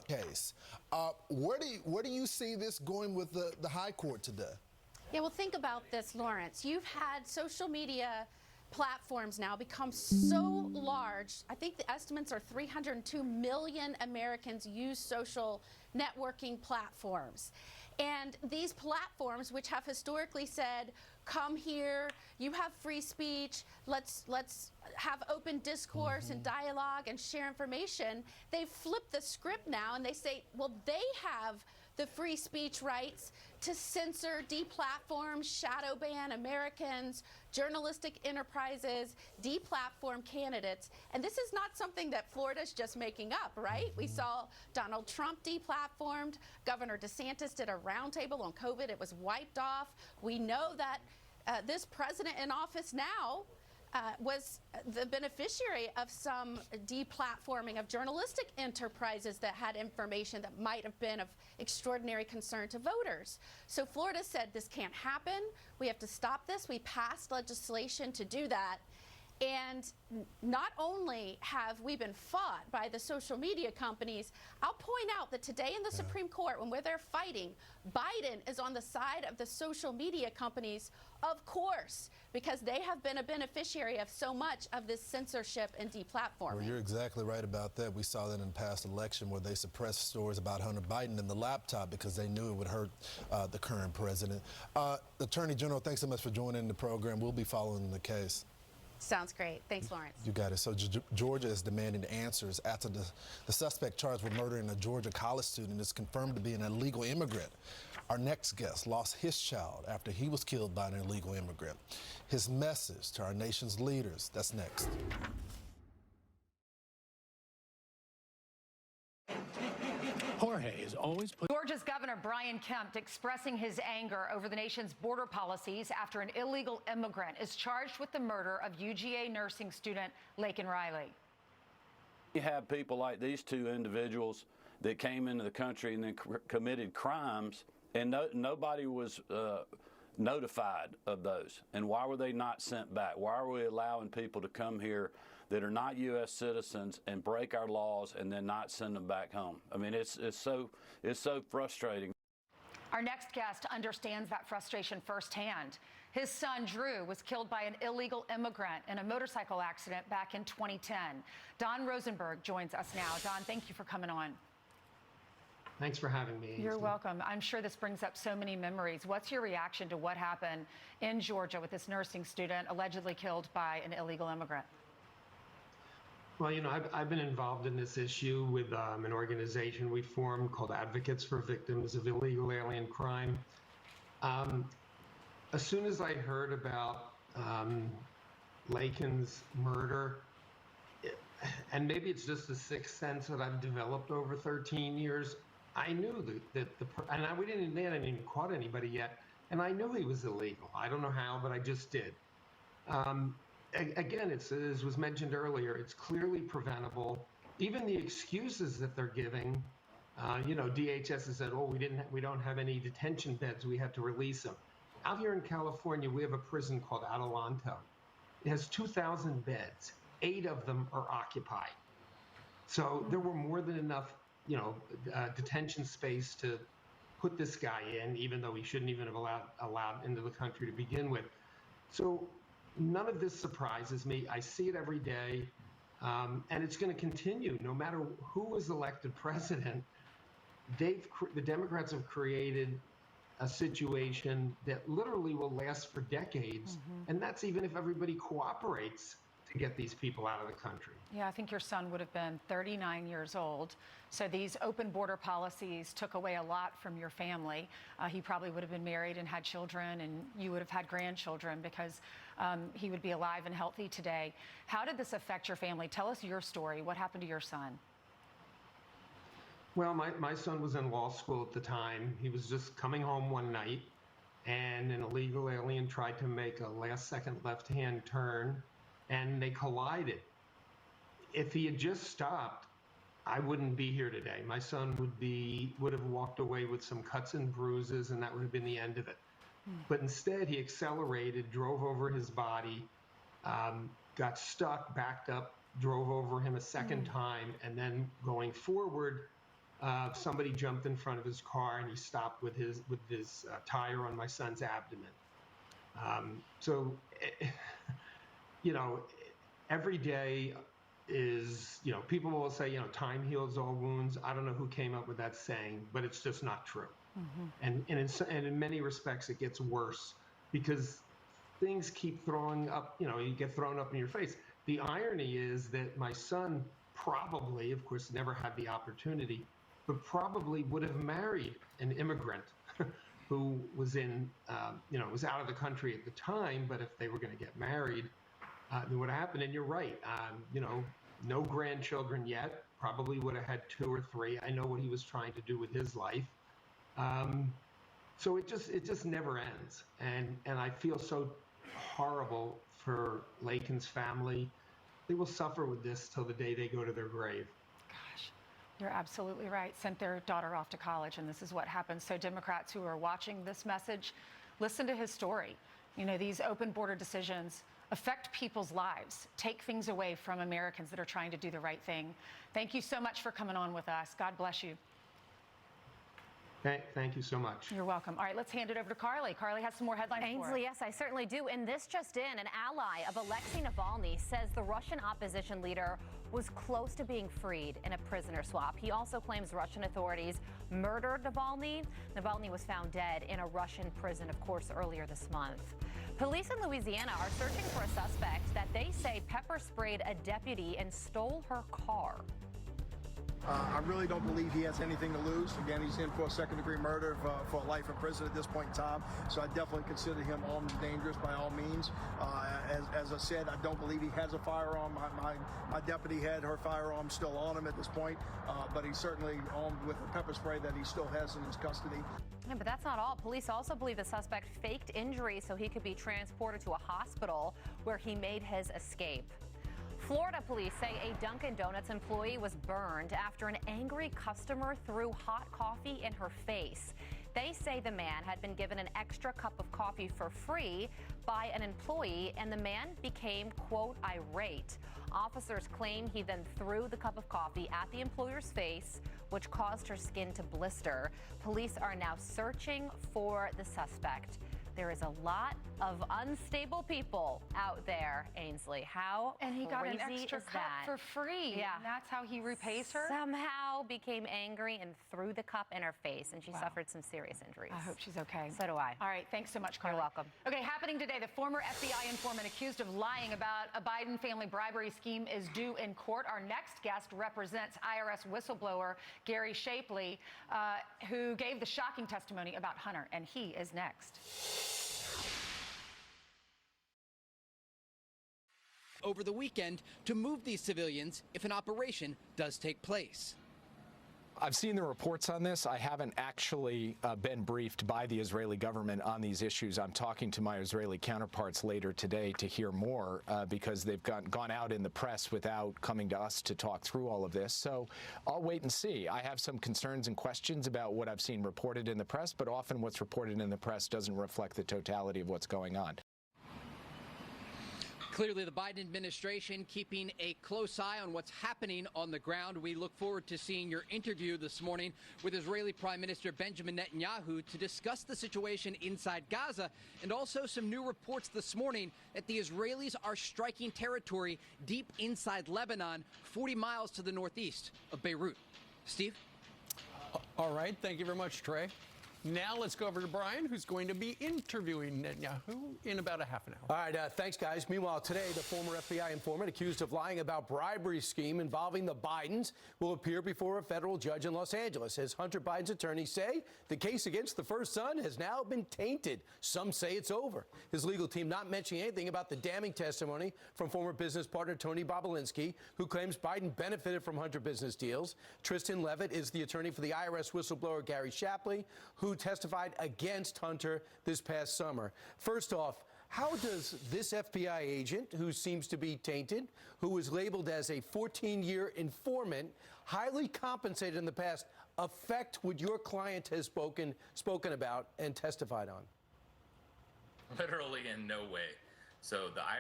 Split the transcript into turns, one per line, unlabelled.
case. Where do you see this going with the High Court today?
Yeah, well, think about this, Lawrence. You've had social media platforms now become so large. I think the estimates are 302 million Americans use social networking platforms. And these platforms, which have historically said, come here, you have free speech, let's have open discourse and dialogue and share information, they've flipped the script now and they say, well, they have the free speech rights to censor, deplatform, shadow ban Americans, journalistic enterprises, deplatform candidates. And this is not something that Florida's just making up, right? We saw Donald Trump deplatformed. Governor DeSantis did a roundtable on COVID. It was wiped off. We know that this president in office now was the beneficiary of some deplatforming of journalistic enterprises that had information that might have been of extraordinary concern to voters. So Florida said this can't happen. We have to stop this. We passed legislation to do that. And not only have we been fought by the social media companies, I'll point out that today in the Supreme Court, when they're fighting, Biden is on the side of the social media companies, of course, because they have been a beneficiary of so much of this censorship and deplatforming.
Well, you're exactly right about that. We saw that in the past election where they suppressed stories about Hunter Biden in the laptop because they knew it would hurt the current president. Attorney General, thanks so much for joining the program. We'll be following the case.
Sounds great. Thanks, Lawrence.
You got it. So Georgia is demanding answers after the suspect charged with murdering a Georgia college student is confirmed to be an illegal immigrant. Our next guest lost his child after he was killed by an illegal immigrant. His message to our nation's leaders, that's next.
Jorge is always
Georgia's Governor Brian Kemp expressing his anger over the nation's border policies after an illegal immigrant is charged with the murder of UGA nursing student Laken Riley.
You have people like these two individuals that came into the country and then committed crimes, and nobody was notified of those. And why were they not sent back? Why are we allowing people to come here that are not U.S. citizens and break our laws and then not send them back home? I mean, it's so frustrating.
Our next guest understands that frustration firsthand. His son, Drew, was killed by an illegal immigrant in a motorcycle accident back in 2010. Don Rosenberg joins us now. Don, thank you for coming on.
Thanks for having me.
You're welcome. I'm sure this brings up so many memories. What's your reaction to what happened in Georgia with this nursing student allegedly killed by an illegal immigrant?
Well, you know, I've been involved in this issue with an organization we formed called Advocates for Victims of Illegal Alien Crime. As soon as I heard about Laken's murder, and maybe it's just a sixth sense that I've developed over 13 years, I knew we didn't even caught anybody yet, and I knew he was illegal. I don't know how, but I just did. Again, as was mentioned earlier, it's clearly preventable. Even the excuses that they're giving, you know, DHS has said, oh, we don't have any detention beds, we had to release them. Out here in California, we have a prison called Adelanto. It has 2,000 beds. 8 of them are occupied. So there were more than enough, you know, detention space to put this guy in, even though he shouldn't even have allowed into the country to begin with. So none of this surprises me. I see it every day, and it's going to continue no matter who is elected president. The Democrats have created a situation that literally will last for decades, and that's even if everybody cooperates to get these people out of the country.
Yeah, I think your son would have been 39 years old. So these open border policies took away a lot from your family. He probably would have been married and had children, and you would have had grandchildren because he would be alive and healthy today. How did this affect your family? Tell us your story. What happened to your son?
Well, my son was in law school at the time. He was just coming home one night, and an illegal alien tried to make a last-second left-hand turn, and they collided. If he had just stopped, I wouldn't be here today. My son would have walked away with some cuts and bruises, and that would have been the end of it. But instead, he accelerated, drove over his body, got stuck, backed up, drove over him a second time, and then going forward, somebody jumped in front of his car and he stopped with his tire on my son's abdomen. So, you know, every day is, you know, people will say, you know, time heals all wounds. I don't know who came up with that saying, but it's just not true. And in many respects, it gets worse because things keep throwing up, you know, you get thrown up in your face. The irony is that my son probably, of course, never had the opportunity, but probably would have married an immigrant who was in, you know, was out of the country at the time, but if they were going to get married, then what happened? And you're right, you know, no grandchildren yet, probably would have had 2 or 3. I know what he was trying to do with his life. So it just never ends. And I feel so horrible for Laken's family. They will suffer with this till the day they go to their grave.
Gosh, you're absolutely right. Sent their daughter off to college, and this is what happens. So Democrats who are watching this message, listen to his story. You know, these open border decisions affect people's lives, take things away from Americans that are trying to do the right thing. Thank you so much for coming on with us. God bless you.
Thank you so much.
You're welcome. All right, let's hand it over to Carly. Carly has some more headlines for us.
Ainsley, yes, I certainly do. And this just in, an ally of Alexei Navalny says the Russian opposition leader was close to being freed in a prisoner swap. He also claims Russian authorities murdered Navalny. Navalny was found dead in a Russian prison, of course, earlier this month. Police in Louisiana are searching for a suspect that they say pepper sprayed a deputy and stole her car.
I really don't believe he has anything to lose. Again, he's in for a second-degree murder for life in prison at this point in time. So I definitely consider him armed and dangerous by all means. As I said, I don't believe he has a firearm. My deputy had her firearm still on him at this point, but he's certainly armed with a pepper spray that he still has in his custody.
Yeah, but that's not all. Police also believe the suspect faked injuries so he could be transported to a hospital where he made his escape. Florida police say a Dunkin' Donuts employee was burned after an angry customer threw hot coffee in her face. They say the man had been given an extra cup of coffee for free by an employee, and the man became, quote, irate. Officers claim he then threw the cup of coffee at the employer's face, which caused her skin to blister. Police are now searching for the suspect. There is a lot of unstable people out there, Ainsley. How
And he got an
crazy
extra
is
cup
that?
for free.
Yeah.
And that's how he repays her?
Somehow became angry and threw the cup in her face, and she suffered some serious injuries.
I hope she's okay.
So do I.
All right, thanks so much, Carly.
You're welcome.
Okay, happening today, the former FBI informant accused of lying about a Biden family bribery scheme is due in court. Our next guest represents IRS whistleblower Gary Shapley, who gave the shocking testimony about Hunter, and he is next.
Over the weekend to move these civilians if an operation does take place.
I've seen the reports on this. I haven't actually been briefed by the Israeli government on these issues. I'm talking to my Israeli counterparts later today to hear more because they've gone out in the press without coming to us to talk through all of this. So I'll wait and see. I have some concerns and questions about what I've seen reported in the press, but often what's reported in the press doesn't reflect the totality of what's going on.
Clearly, the Biden administration keeping a close eye on what's happening on the ground. We look forward to seeing your interview this morning with Israeli Prime Minister Benjamin Netanyahu to discuss the situation inside Gaza and also some new reports this morning that the Israelis are striking territory deep inside Lebanon, 40 miles to the northeast of Beirut. Steve?
All right. Thank you very much, Trey. Now let's go over to Brian, who's going to be interviewing Netanyahu in about a half an hour.
All right, thanks, guys. Meanwhile, today, the former FBI informant accused of lying about bribery scheme involving the Bidens will appear before a federal judge in Los Angeles. As Hunter Biden's attorneys say, the case against the first son has now been tainted. Some say it's over. His legal team not mentioning anything about the damning testimony from former business partner Tony Bobulinski, who claims Biden benefited from Hunter business deals. Tristan Levitt is the attorney for the IRS whistleblower Gary Shapley, who testified against Hunter this past summer. First off, how does this FBI agent, who seems to be tainted, who was labeled as a 14-year informant, highly compensated in the past, affect what your client has spoken about and testified on?
Literally in no way. So the IRS